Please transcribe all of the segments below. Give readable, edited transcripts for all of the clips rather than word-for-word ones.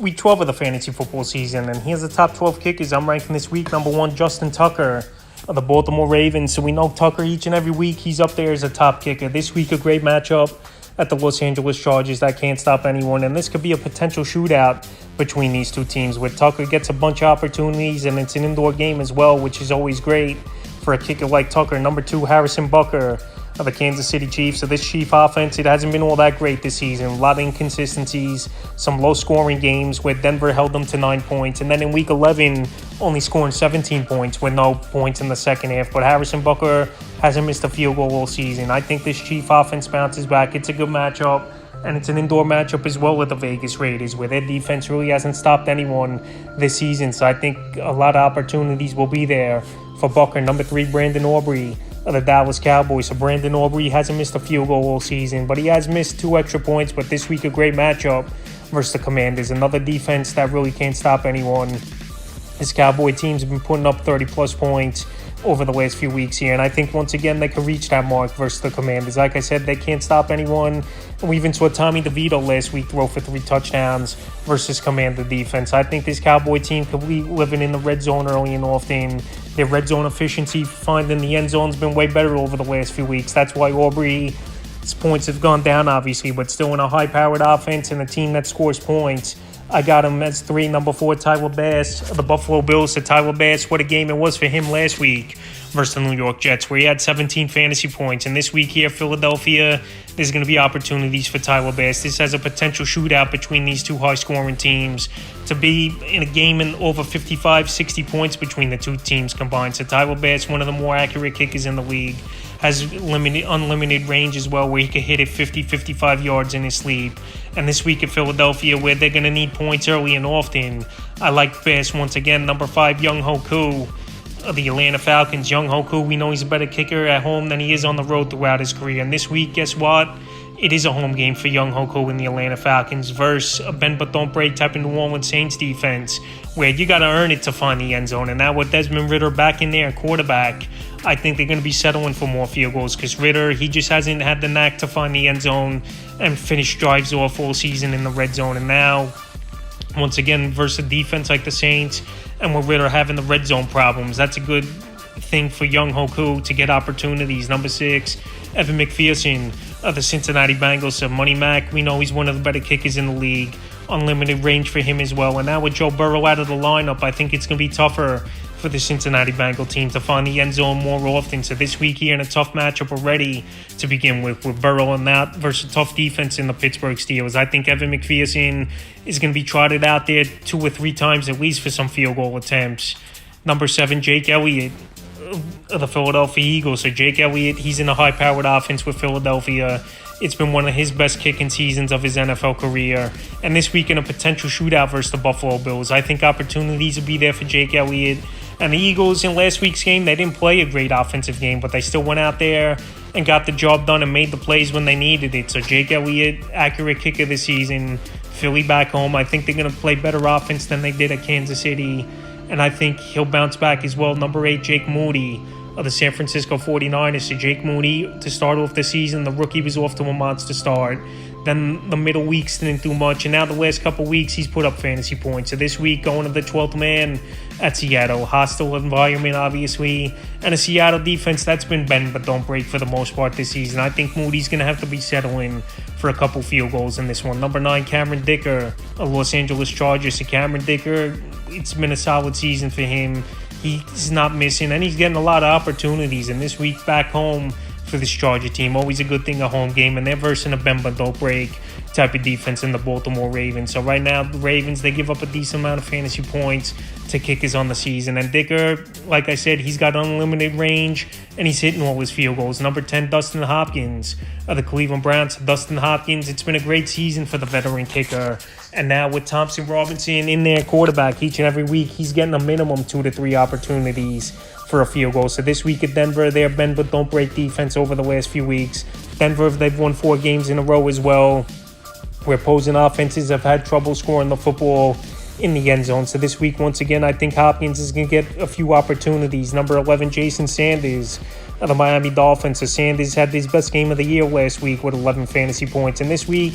week 12 of the fantasy football season, and here's the top 12 kickers I'm ranking this week. Number 1, Justin Tucker of the Baltimore Ravens. So we know Tucker each and every week, he's up there as a top kicker. This week, a great matchup at the Los Angeles Chargers that can't stop anyone, and this could be a potential shootout between these two teams where Tucker gets a bunch of opportunities, and it's an indoor game as well, which is always great for a kicker like Tucker. Number 2, Harrison Butker of the Kansas City Chiefs. So this Chief offense, it hasn't been all that great this season. A lot of inconsistencies, some low-scoring games where Denver held them to 9 points. And then in Week 11, only scoring 17 points with no points in the second half. But Harrison Butker hasn't missed a field goal all season. I think this Chief offense bounces back. It's a good matchup, and it's an indoor matchup as well with the Vegas Raiders, where their defense really hasn't stopped anyone this season. So I think a lot of opportunities will be there for Butker. Number 3, Brandon Aubrey of the Dallas Cowboys. So Brandon Aubrey hasn't missed a field goal all season, but he has missed 2 extra points. But this week, a great matchup versus the Commanders, another defense that really can't stop anyone. This Cowboy team's been putting up 30-plus points over the last few weeks here, and I think once again they could reach that mark versus the Commanders. Like I said, they can't stop anyone. And we even saw Tommy DeVito last week throw for 3 touchdowns versus Commander defense. I think this Cowboy team could be living in the red zone early and often. Their red zone efficiency finding the end zone has been way better over the last few weeks. That's why Aubrey's points have gone down, obviously, but still in a high-powered offense and a team that scores points. I got him as 3. Number 4, Tyler Bass of the Buffalo Bills. So Tyler Bass, what a game it was for him last week versus the New York Jets, where he had 17 fantasy points. And this week here, Philadelphia, there's going to be opportunities for Tyler Bass. This has a potential shootout between these two high-scoring teams to be in a game in over 55, 60 points between the two teams combined. So Tyler Bass, one of the more accurate kickers in the league, has unlimited range as well, where he can hit it 50, 55 yards in his sleep. And this week at Philadelphia, where they're going to need points early and often, I like Bass once again. Number 5, Young-Ho Koo of the Atlanta Falcons. Young-Ho Koo, we know he's a better kicker at home than he is on the road throughout his career. And this week, guess what? It is a home game for Young-Ho Koo in the Atlanta Falcons versus a bend-but-don't-break type of New Orleans Saints defense, where you got to earn it to find the end zone. And now with Desmond Ridder back in there, quarterback, I think they're going to be settling for more field goals because Ridder, he just hasn't had the knack to find the end zone and finish drives off all season in the red zone. And now, once again, versus a defense like the Saints, and with Ridder having the red zone problems, that's a good thing for Young-Ho Koo to get opportunities. Number 6, Evan McPherson of the Cincinnati Bengals. So Money Mac, we know he's one of the better kickers in the league. Unlimited range for him as well. And now with Joe Burrow out of the lineup, I think it's going to be tougher for the Cincinnati Bengal team to find the end zone more often. So this week here in a tough matchup already to begin with Burrow and that versus a tough defense in the Pittsburgh Steelers. I think Evan McPherson is going to be trotted out there 2 or 3 times at least for some field goal attempts. Number 7, Jake Elliott of the Philadelphia Eagles. So Jake Elliott, he's in a high-powered offense with Philadelphia. It's been one of his best kicking seasons of his NFL career. And this week in a potential shootout versus the Buffalo Bills, I think opportunities will be there for Jake Elliott. And the Eagles in last week's game, they didn't play a great offensive game, but they still went out there and got the job done and made the plays when they needed it. So Jake Elliott, accurate kicker this season. Philly back home, I think they're going to play better offense than they did at Kansas City. And I think he'll bounce back as well. Number 8, Jake Moody of the San Francisco 49ers. So Jake Moody, to start off the season, the rookie was off to a monster start. Then the middle weeks didn't do much, and now the last couple weeks he's put up fantasy points. So this week, going to the 12th man at Seattle. Hostile environment, obviously, and a Seattle defense that's been bend but don't break for the most part this season. I think Moody's going to have to be settling for a couple field goals in this one. Number 9, Cameron Dicker of Los Angeles Chargers. So Cameron Dicker, it's been a solid season for him. He's not missing, and he's getting a lot of opportunities. And this week back home for this Charger team, always a good thing, a home game, and they're versing a bend but don't break type of defense in the Baltimore Ravens. So right now, the Ravens, they give up a decent amount of fantasy points to kickers on the season. And Dicker, like I said, he's got unlimited range, and he's hitting all his field goals. Number 10, Dustin Hopkins of the Cleveland Browns. Dustin Hopkins, it's been a great season for the veteran kicker. And now with Thompson Robinson in there quarterback each and every week, he's getting a minimum 2 to 3 opportunities for a field goal. So this week at Denver, they're bend but don't break defense over the last few weeks. Denver, they've won 4 games in a row as well, where opposing offenses have had trouble scoring the football in the end zone. So this week, once again, I think Hopkins is going to get a few opportunities. Number 11, Jason Sanders of the Miami Dolphins. So Sanders had his best game of the year last week with 11 fantasy points. And this week,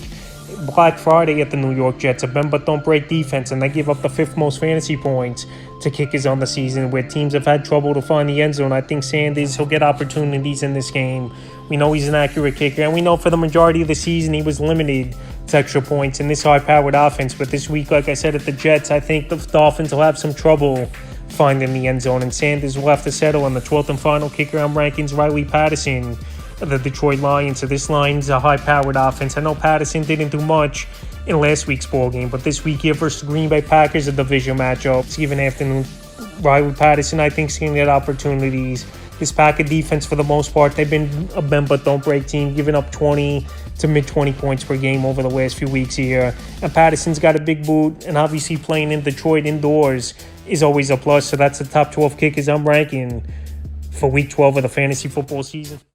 Black Friday at the New York Jets, a bend but don't break defense, and they give up the 5th most fantasy points to kickers on the season, where teams have had trouble to find the end zone. I think Sanders, he'll get opportunities in this game. We know he's an accurate kicker, and we know for the majority of the season he was limited to extra points in this high-powered offense. But this week, like I said, at the Jets, I think the Dolphins will have some trouble finding the end zone, and Sanders will have to settle on the 12th and final kicker I'm ranking is Riley Patterson of the Detroit Lions. So this line's a high-powered offense. I know Patterson didn't do much in last week's ball game, but this week here versus the Green Bay Packers, a division matchup, it's even afternoon. Riley Patterson, I think, is going to get opportunities. This Packer defense, for the most part, they've been a bend but don't break team, giving up 20 to mid-20 points per game over the last few weeks here. And Patterson's got a big boot, and obviously playing in Detroit indoors is always a plus. So that's the top 12 kickers I'm ranking for Week 12 of the fantasy football season.